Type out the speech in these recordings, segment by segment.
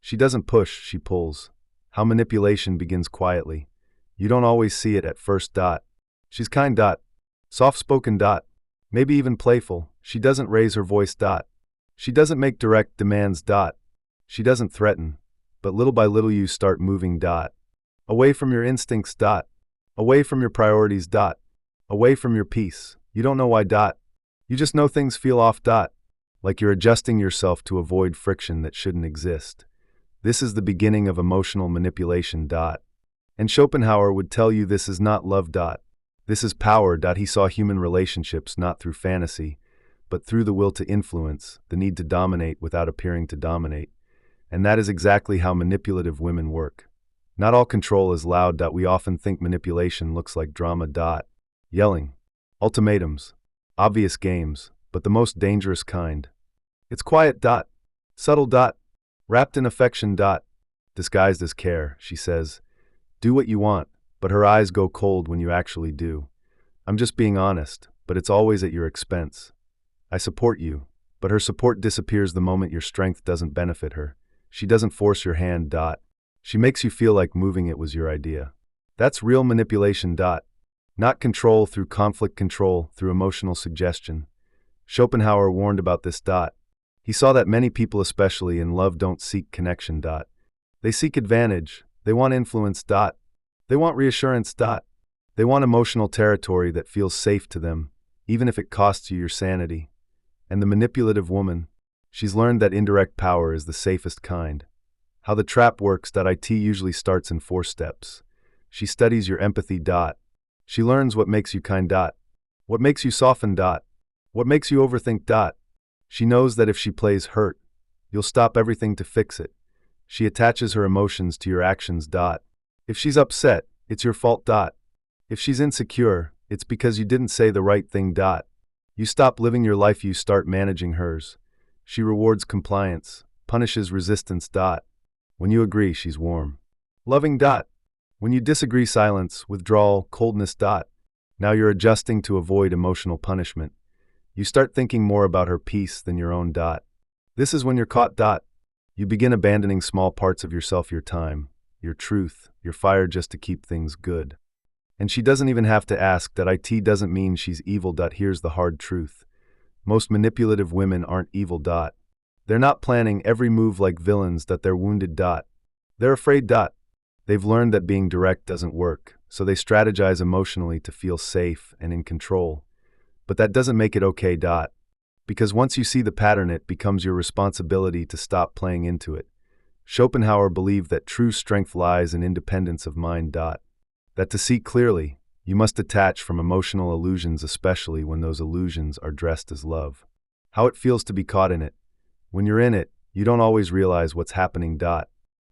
She doesn't push, she pulls. How manipulation begins quietly. You don't always see it at first. She's kind. Soft-spoken. Maybe even playful. She doesn't raise her voice. She doesn't make direct demands. She doesn't threaten. But little by little you start moving. Away from your instincts. Away from your priorities. Away from your peace. You don't know why. You just know things feel off. Like you're adjusting yourself to avoid friction that shouldn't exist. This is the beginning of emotional manipulation. And Schopenhauer would tell you this is not love. This is power. He saw human relationships not through fantasy, but through the will to influence, the need to dominate without appearing to dominate. And that is exactly how manipulative women work. Not all control is loud. We often think manipulation looks like drama. Yelling, ultimatums, obvious games, but the most dangerous kind. It's quiet. Subtle. Wrapped in affection. Disguised as care, she says. Do what you want, but her eyes go cold when you actually do. I'm just being honest, but it's always at your expense. I support you, but her support disappears the moment your strength doesn't benefit her. She doesn't force your hand. She makes you feel like moving it was your idea. That's real manipulation. Not control through conflict, control through emotional suggestion. Schopenhauer warned about this. He saw that many people, especially in love, don't seek connection. They seek advantage. They want influence. They want reassurance. They want emotional territory that feels safe to them, even if it costs you your sanity. And the manipulative woman, she's learned that indirect power is the safest kind. How the trap works. It usually starts in 4 steps. She studies your empathy. She learns what makes you kind. What makes you soften. What makes you overthink. She knows that if she plays hurt, you'll stop everything to fix it. She attaches her emotions to your actions. If she's upset, it's your fault. If she's insecure, it's because you didn't say the right thing. You stop living your life, you start managing hers. She rewards compliance, punishes resistance. When you agree, she's warm, loving. When you disagree, silence, withdrawal, coldness. Now you're adjusting to avoid emotional punishment. You start thinking more about her peace than your own. This is when you're caught. You begin abandoning small parts of yourself, your time, your truth, your fire, just to keep things good. And she doesn't even have to ask. It doesn't mean she's evil. Here's the hard truth. Most manipulative women aren't evil. They're not planning every move like villains. They're wounded. They're afraid. They've learned that being direct doesn't work, so they strategize emotionally to feel safe and in control. But that doesn't make it okay. Because once you see the pattern, it becomes your responsibility to stop playing into it. Schopenhauer believed that true strength lies in independence of mind. That to see clearly, you must detach from emotional illusions, especially when those illusions are dressed as love. How it feels to be caught in it. When you're in it, you don't always realize what's happening.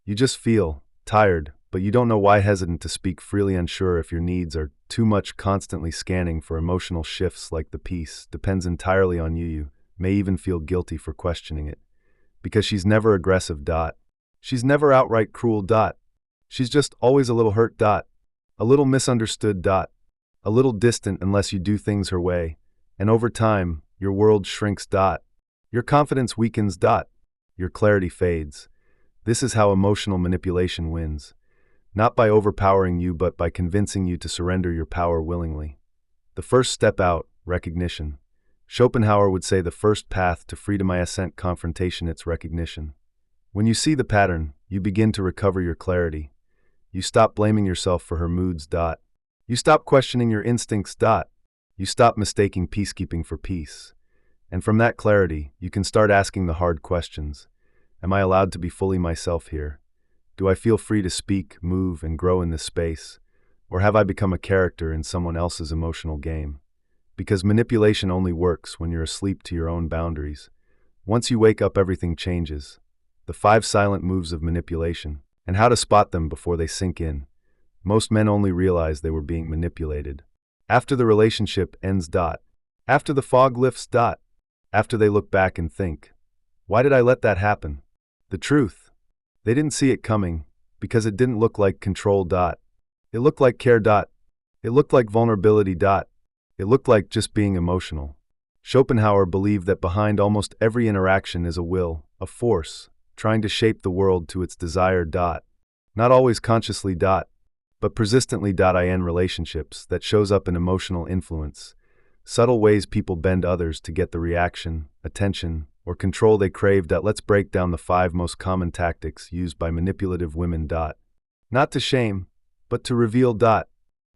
You just feel tired, but you don't know why, hesitant to speak freely, unsure if your needs are too much, constantly scanning for emotional shifts like the peace depends entirely on you. You may even feel guilty for questioning it. Because she's never aggressive. She's never outright cruel. She's just always a little hurt. A little misunderstood. A little distant unless you do things her way. And over time, your world shrinks. Your confidence weakens. Your clarity fades. This is how emotional manipulation wins. Not by overpowering you, but by convincing you to surrender your power willingly. The first step out, recognition. Schopenhauer would say the first path to freedom isn't confrontation, it's recognition. When you see the pattern, you begin to recover your clarity. You stop blaming yourself for her moods. You stop questioning your instincts. You stop mistaking peacekeeping for peace. And from that clarity, you can start asking the hard questions. Am I allowed to be fully myself here? Do I feel free to speak, move, and grow in this space? Or have I become a character in someone else's emotional game? Because manipulation only works when you're asleep to your own boundaries. Once you wake up, everything changes. The 5 silent moves of manipulation, and how to spot them before they sink in. Most men only realize they were being manipulated after the relationship ends. After the fog lifts. After they look back and think, why did I let that happen? The truth. They didn't see it coming, because it didn't look like control. It looked like care. It looked like vulnerability. It looked like just being emotional. Schopenhauer believed that behind almost every interaction is a will, a force, trying to shape the world to its desired dot. Not always consciously dot, but persistently in relationships that shows up in emotional influence, subtle ways people bend others to get the reaction, attention, or control they crave. Let's break down the 5 most common tactics used by manipulative women. Not to shame, but to reveal.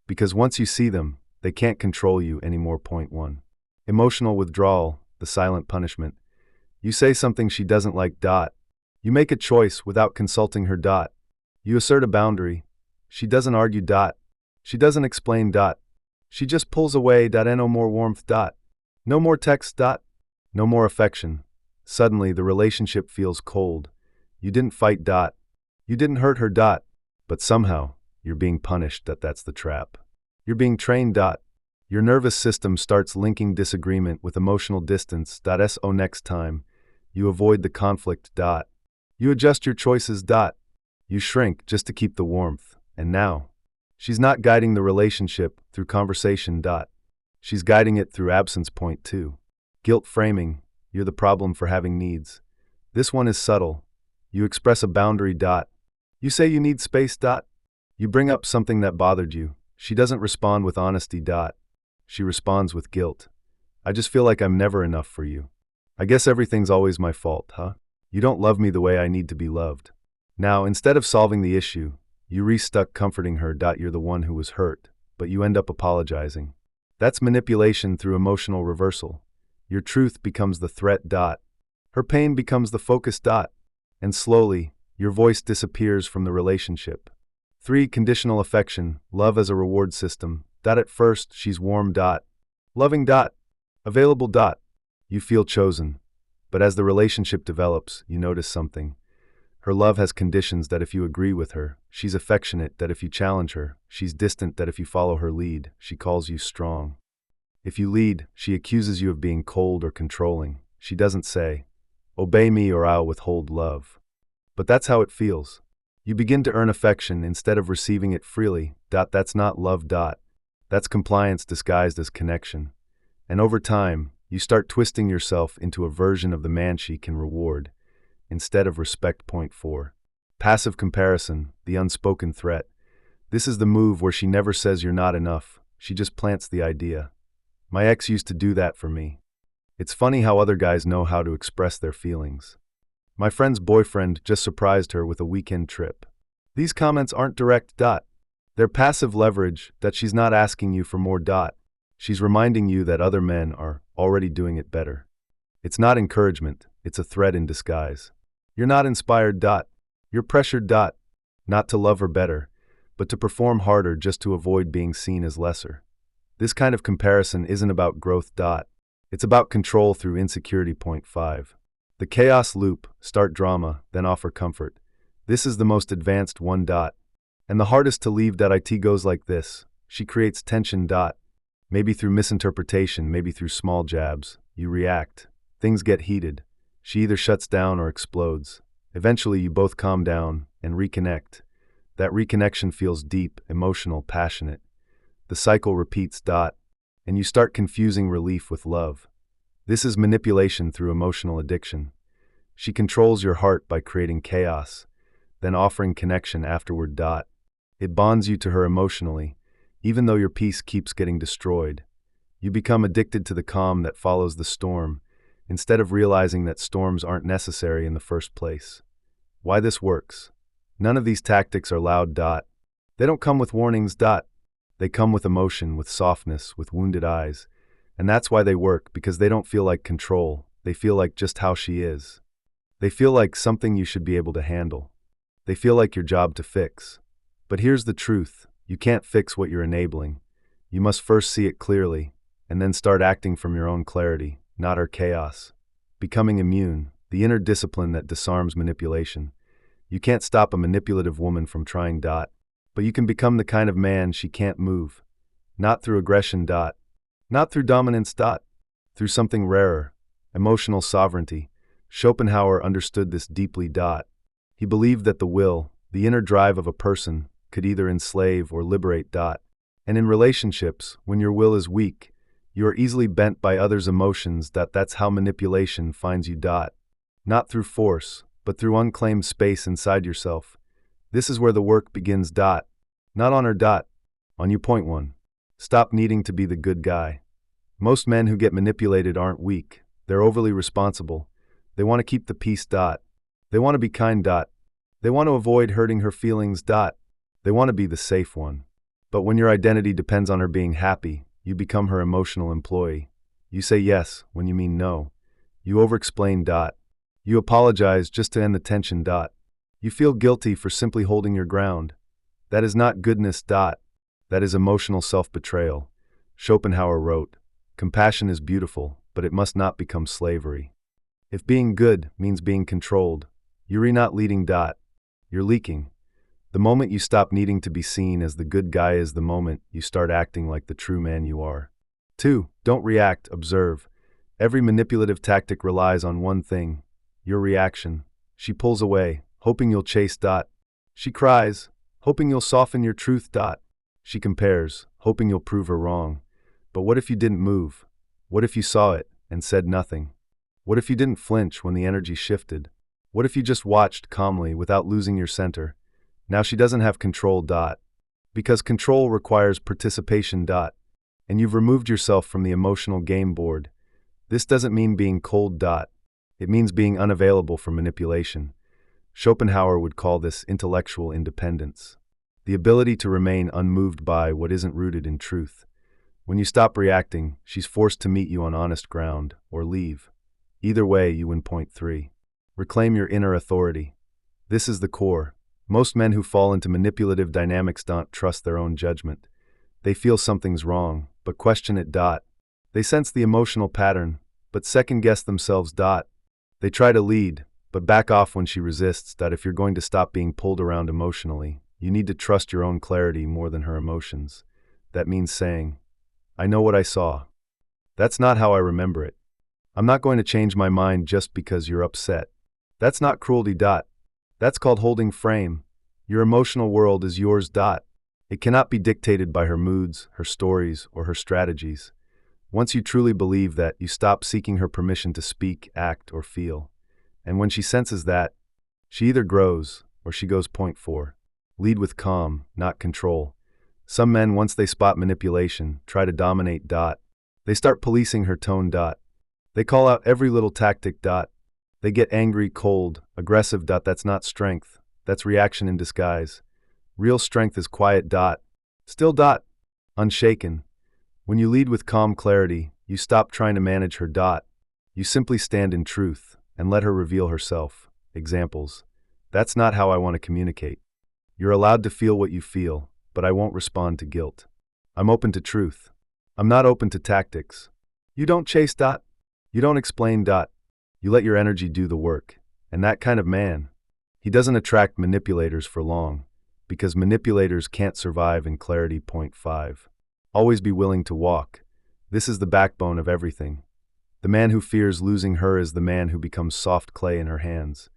Because once you see them, they can't control you anymore. Point 1. Emotional withdrawal, the silent punishment. You say something she doesn't like. You make a choice without consulting her. You assert a boundary. She doesn't argue. She doesn't explain. She just pulls away. No more warmth. No more text. No more affection. Suddenly, the relationship feels cold. You didn't fight. You didn't hurt her. But somehow, you're being punished. That's the trap. You're being trained. Your nervous system starts linking disagreement with emotional distance. So next time, you avoid the conflict. You adjust your choices. You shrink just to keep the warmth. And now, she's not guiding the relationship through conversation. She's guiding it through absence. Point 2. Guilt framing. You're the problem for having needs. This one is subtle. You express a boundary. You say you need space. You bring up something that bothered you. She doesn't respond with honesty. She responds with guilt. I just feel like I'm never enough for you. I guess everything's always my fault, huh? You don't love me the way I need to be loved. Now, instead of solving the issue, you restuck comforting her. You're the one who was hurt, but you end up apologizing. That's manipulation through emotional reversal. Your truth becomes the threat. Her pain becomes the focus. And slowly, your voice disappears from the relationship. 3. Conditional affection, love as a reward system. At first, she's warm. Loving. Available. You feel chosen. But as the relationship develops, you notice something. Her love has conditions. If you agree with her, she's affectionate. If you challenge her, she's distant. If you follow her lead, she calls you strong. If you lead, she accuses you of being cold or controlling. She doesn't say, obey me or I'll withhold love. But that's how it feels. You begin to earn affection instead of receiving it freely. That's not love. That's compliance disguised as connection. And over time, you start twisting yourself into a version of the man she can reward, instead of respect. Point 4. Passive comparison, the unspoken threat. This is the move where she never says you're not enough. She just plants the idea. My ex used to do that for me. It's funny how other guys know how to express their feelings. My friend's boyfriend just surprised her with a weekend trip. These comments aren't direct. They're passive leverage that she's not asking you for more. She's reminding you that other men are already doing it better. It's not encouragement, it's a threat in disguise. You're not inspired. You're pressured. Not to love her better, but to perform harder just to avoid being seen as lesser. This kind of comparison isn't about growth. It's about control through insecurity. Point 5. The chaos loop, start drama, then offer comfort. This is the most advanced one. And the hardest to leave. It goes like this. She creates tension. Maybe through misinterpretation, maybe through small jabs. You react. Things get heated. She either shuts down or explodes. Eventually, you both calm down and reconnect. That reconnection feels deep, emotional, passionate. The cycle repeats. And you start confusing relief with love. This is manipulation through emotional addiction. She controls your heart by creating chaos, then offering connection afterward. It bonds you to her emotionally, even though your peace keeps getting destroyed. You become addicted to the calm that follows the storm, instead of realizing that storms aren't necessary in the first place. Why this works? None of these tactics are loud. They don't come with warnings. They come with emotion, with softness, with wounded eyes. And that's why they work, because they don't feel like control. They feel like just how she is. They feel like something you should be able to handle. They feel like your job to fix. But here's the truth. You can't fix what you're enabling. You must first see it clearly, and then start acting from your own clarity, not her chaos. Becoming immune, the inner discipline that disarms manipulation. You can't stop a manipulative woman from trying. But you can become the kind of man she can't move. Not through aggression. Not through dominance. Through something rarer, emotional sovereignty. Schopenhauer understood this deeply. He believed that the will, the inner drive of a person, could either enslave or liberate. And in relationships, when your will is weak, you are easily bent by others' emotions. That's how manipulation finds you. Not through force, but through unclaimed space inside yourself. This is where the work begins. Not on her. On you. Point 1. Stop needing to be the good guy. Most men who get manipulated aren't weak. They're overly responsible. They want to keep the peace. They want to be kind. They want to avoid hurting her feelings. They want to be the safe one. But when your identity depends on her being happy, you become her emotional employee. You say yes when you mean no. You over-explain. You apologize just to end the tension. You feel guilty for simply holding your ground. That is not goodness. That is emotional self-betrayal. Schopenhauer wrote, "Compassion is beautiful, but it must not become slavery." If being good means being controlled, you're not leading. You're leaking. The moment you stop needing to be seen as the good guy is the moment you start acting like the true man you are. 2. Don't react, observe. Every manipulative tactic relies on one thing: your reaction. She pulls away, hoping you'll chase. She cries, hoping you'll soften your truth. She compares, hoping you'll prove her wrong. But what if you didn't move? What if you saw it and said nothing? What if you didn't flinch when the energy shifted? What if you just watched calmly without losing your center? Now she doesn't have control. Because control requires participation. And you've removed yourself from the emotional game board. This doesn't mean being cold. It means being unavailable for manipulation. Schopenhauer would call this intellectual independence. The ability to remain unmoved by what isn't rooted in truth. When you stop reacting, she's forced to meet you on honest ground, or leave. Either way, you win. Point 3. Reclaim your inner authority. This is the core. Most men who fall into manipulative dynamics don't trust their own judgment. They feel something's wrong, but question it. They sense the emotional pattern, but second-guess themselves. They try to lead, but back off when she resists. If you're going to stop being pulled around emotionally, you need to trust your own clarity more than her emotions. That means saying, "I know what I saw. That's not how I remember it. I'm not going to change my mind just because you're upset." That's not cruelty. That's called holding frame. Your emotional world is yours. It cannot be dictated by her moods, her stories, or her strategies. Once you truly believe that, you stop seeking her permission to speak, act, or feel. And when she senses that, she either grows or she goes. Point 4. Lead with calm, not control. Some men, once they spot manipulation, try to dominate. They start policing her tone. They call out every little tactic. They get angry, cold, aggressive. That's not strength. That's reaction in disguise. Real strength is quiet. Still. Unshaken. When you lead with calm clarity, you stop trying to manage her. You simply stand in truth and let her reveal herself. Examples. That's not how I want to communicate. You're allowed to feel what you feel, but I won't respond to guilt. I'm open to truth. I'm not open to tactics. You don't chase. You don't explain. You let your energy do the work. And that kind of man, he doesn't attract manipulators for long, because manipulators can't survive in clarity. Point 5. Always be willing to walk. This is the backbone of everything. The man who fears losing her is the man who becomes soft clay in her hands.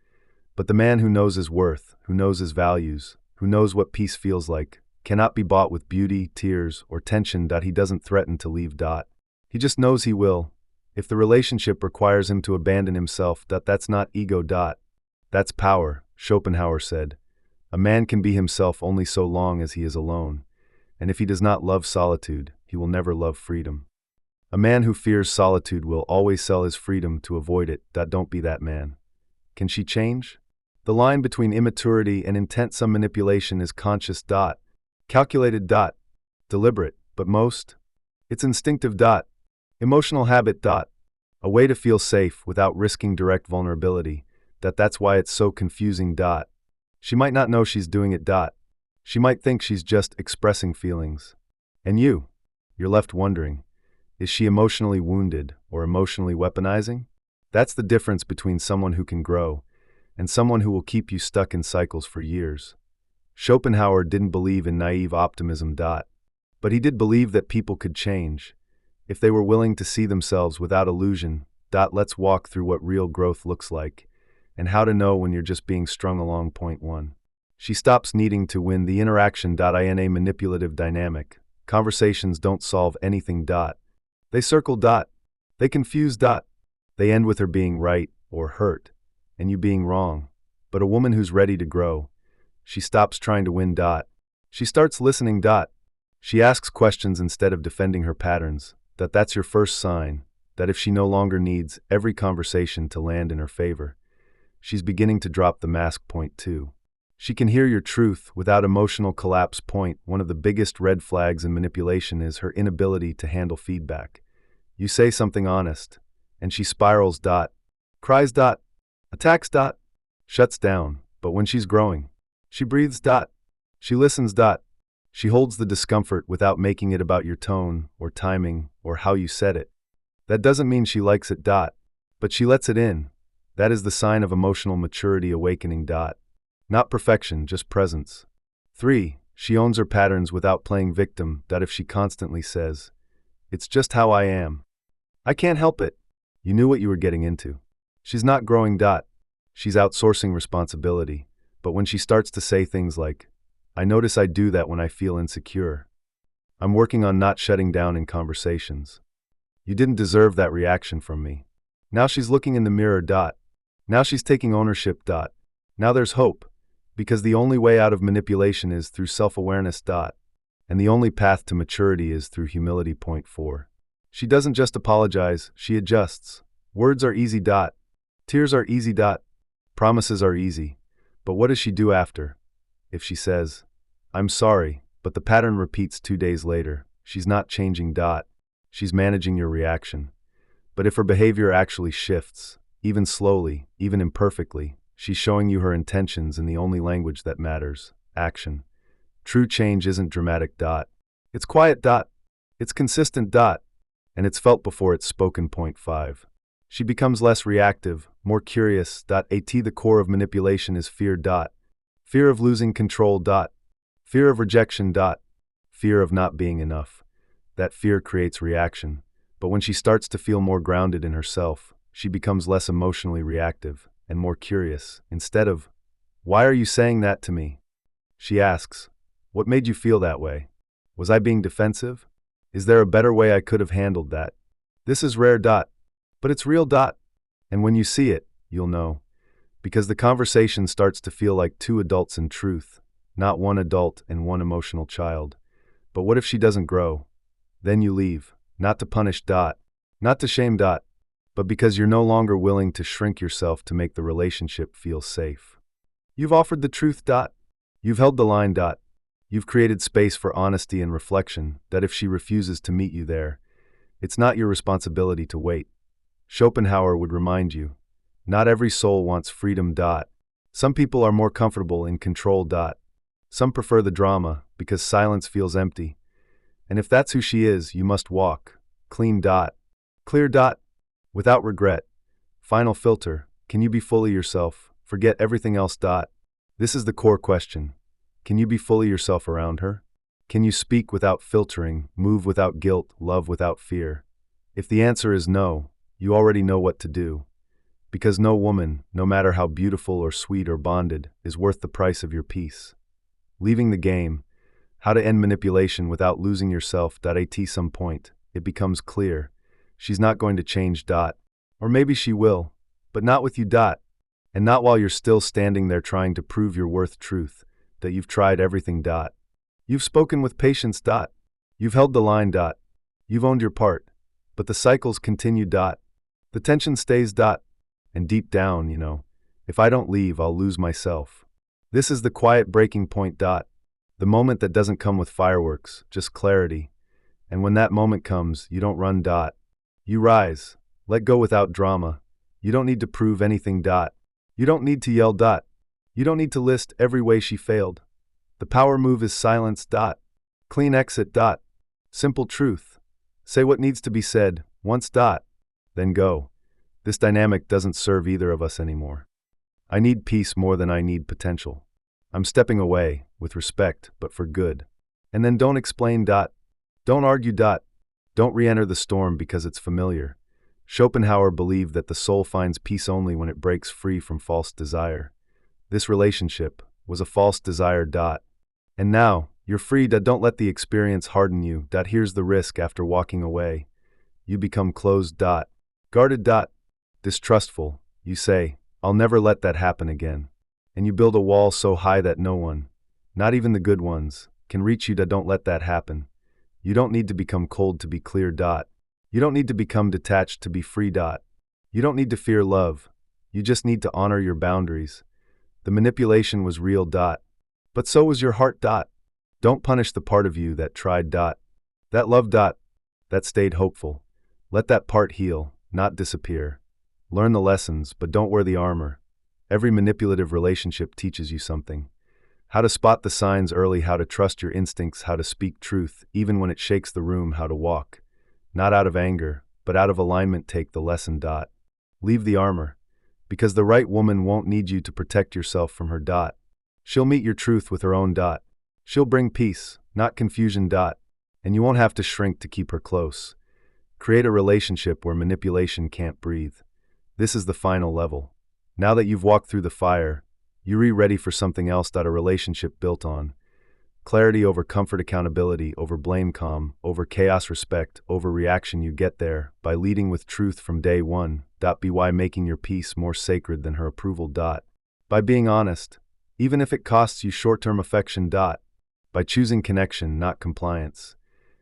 But the man who knows his worth, who knows his values, who knows what peace feels like, cannot be bought with beauty, tears, or tension. He doesn't threaten to leave. He just knows he will. If the relationship requires him to abandon himself, that's not ego. That's power. Schopenhauer said, "A man can be himself only so long as he is alone. And if he does not love solitude, he will never love freedom." A man who fears solitude will always sell his freedom to avoid it. Don't be that man. Can she change? The line between immaturity and intense manipulation is conscious. Calculated. Deliberate, but most, it's instinctive. Emotional habit. A way to feel safe without risking direct vulnerability. That's why it's so confusing. She might not know she's doing it. She might think she's just expressing feelings. And you're left wondering, is she emotionally wounded or emotionally weaponizing? That's the difference between someone who can grow and someone who will keep you stuck in cycles for years. Schopenhauer didn't believe in naive optimism. But he did believe that people could change if they were willing to see themselves without illusion. Let's walk through what real growth looks like and how to know when you're just being strung along. Point 1. She stops needing to win the interaction. In a manipulative dynamic, conversations don't solve anything. They circle. They confuse. They end with her being right or hurt and you being wrong. But a woman who's ready to grow, she stops trying to win. She starts listening. She asks questions instead of defending her patterns. That's your first sign that if she no longer needs every conversation to land in her favor, she's beginning to drop the mask. Point 2. She can hear your truth without emotional collapse. Point 1. One of the biggest red flags in manipulation is her inability to handle feedback. You say something honest, and she spirals. Cries. Attacks. Shuts down. But when she's growing, she breathes. She listens. She holds the discomfort without making it about your tone or timing or how you said it. That doesn't mean she likes it. But she lets it in. That is the sign of emotional maturity awakening. Not perfection, just presence. 3. She owns her patterns without playing victim. If she constantly says, "It's just how I am. I can't help it," you knew what you were getting into. She's not growing. She's outsourcing responsibility. But when she starts to say things like, "I notice I do that when I feel insecure. I'm working on not shutting down in conversations. You didn't deserve that reaction from me." Now she's looking in the mirror. Now she's taking ownership. Now there's hope. Because the only way out of manipulation is through self-awareness. And the only path to maturity is through humility. Point 4. She doesn't just apologize, she adjusts. Words are easy. Tears are easy. Promises are easy. But what does she do after? If she says, "I'm sorry," but the pattern repeats 2 days later, she's not changing. She's managing your reaction. But if her behavior actually shifts, even slowly, even imperfectly, she's showing you her intentions in the only language that matters: action. True change isn't dramatic. It's quiet. It's consistent. And it's felt before it's spoken. Point 5. She becomes less reactive, more curious. The core of manipulation is fear. Fear of losing control. Fear of rejection. Fear of not being enough. That fear creates reaction. But when she starts to feel more grounded in herself, she becomes less emotionally reactive and more curious. Instead of, "Why are you saying that to me?" she asks, "What made you feel that way? Was I being defensive? Is there a better way I could have handled that?" This is rare. But it's real. And when you see it, you'll know. Because the conversation starts to feel like two adults in truth, not one adult and one emotional child. But what if she doesn't grow? Then you leave, not to punish. Not to shame. But because you're no longer willing to shrink yourself to make the relationship feel safe. You've offered the truth. You've held the line. You've created space for honesty and reflection. If she refuses to meet you there, it's not your responsibility to wait. Schopenhauer would remind you, not every soul wants freedom. Some people are more comfortable in control. Some prefer the drama because silence feels empty. And if that's who she is, you must walk clean. Clear. Without regret. Final filter: can you be fully yourself? Forget everything else. This is the core question. Can you be fully yourself around her? Can you speak without filtering, move without guilt, love without fear? If the answer is no, you already know what to do. Because no woman, no matter how beautiful or sweet or bonded, is worth the price of your peace. Leaving the game: how to end manipulation without losing yourself. At some point, it becomes clear. She's not going to change. Or maybe she will, but not with you. And not while you're still standing there trying to prove your worth. Truth: that you've tried everything. You've spoken with patience. You've held the line. You've owned your part. But the cycles continue. The tension stays. And deep down, you know, if I don't leave, I'll lose myself. This is the quiet breaking point. The moment that doesn't come with fireworks, just clarity. And when that moment comes, you don't run. You rise. Let go without drama. You don't need to prove anything. You don't need to yell. You don't need to list every way she failed. The power move is silence. Clean exit. Simple truth. Say what needs to be said, once. Then go. This dynamic doesn't serve either of us anymore. I need peace more than I need potential. I'm stepping away, with respect, but for good. And then don't explain. Don't argue. Don't re-enter the storm because it's familiar. Schopenhauer believed that the soul finds peace only when it breaks free from false desire. This relationship was a false desire. And now, you're free. Don't let the experience harden you. Here's the risk after walking away. You become closed. Guarded. Distrustful. You say, "I'll never let that happen again." And you build a wall so high that no one, not even the good ones, can reach you. Don't let that happen. You don't need to become cold to be clear. You don't need to become detached to be free. You don't need to fear love. You just need to honor your boundaries. The manipulation was real. But so was your heart. Don't punish the part of you that tried. That love. That stayed hopeful. Let that part heal, not disappear. Learn the lessons, but don't wear the armor. Every manipulative relationship teaches you something. How to spot the signs early, how to trust your instincts, how to speak truth, even when it shakes the room, how to walk. Not out of anger, but out of alignment. Take the lesson. Leave the armor. Because the right woman won't need you to protect yourself from her. She'll meet your truth with her own. She'll bring peace, not confusion. And you won't have to shrink to keep her close. Create a relationship where manipulation can't breathe. This is the final level. Now that you've walked through the fire, you're ready for something else. A relationship built on clarity over comfort, accountability over blame, calm over chaos, respect over reaction. You get there by leading with truth from day one. By making your peace more sacred than her approval. By being honest, even if it costs you short-term affection. By choosing connection, not compliance.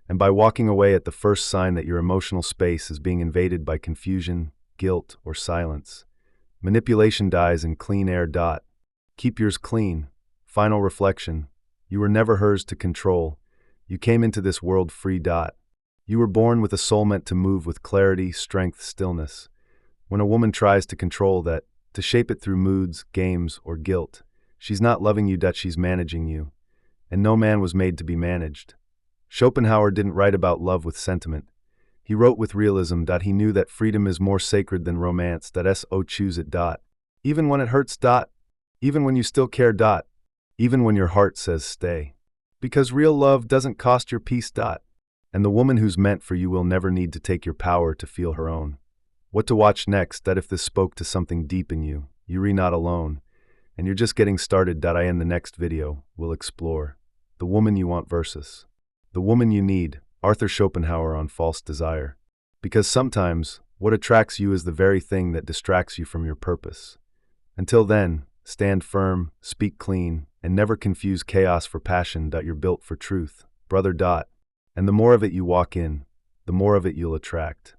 And by walking away at the first sign that your emotional space is being invaded by confusion, guilt, or silence. Manipulation dies in clean air. Keep yours clean. Final reflection. You were never hers to control. You came into this world free. You were born with a soul meant to move with clarity, strength, stillness. When a woman tries to control that, to shape it through moods, games, or guilt, she's not loving you. She's managing you. And no man was made to be managed. Schopenhauer didn't write about love with sentiment. He wrote with realism. He knew that freedom is more sacred than romance. Choose it. Even when it hurts. Even when you still care. Even when your heart says stay. Because real love doesn't cost your peace. And the woman who's meant for you will never need to take your power to feel her own. What to watch next? If this spoke to something deep in you, you're not alone. And you're just getting started. In the next video, we'll explore the woman you want versus the woman you need. Arthur Schopenhauer on false desire. Because sometimes, what attracts you is the very thing that distracts you from your purpose. Until then, stand firm, speak clean, and never confuse chaos for passion. You're built for truth, brother. And the more of it you walk in, the more of it you'll attract.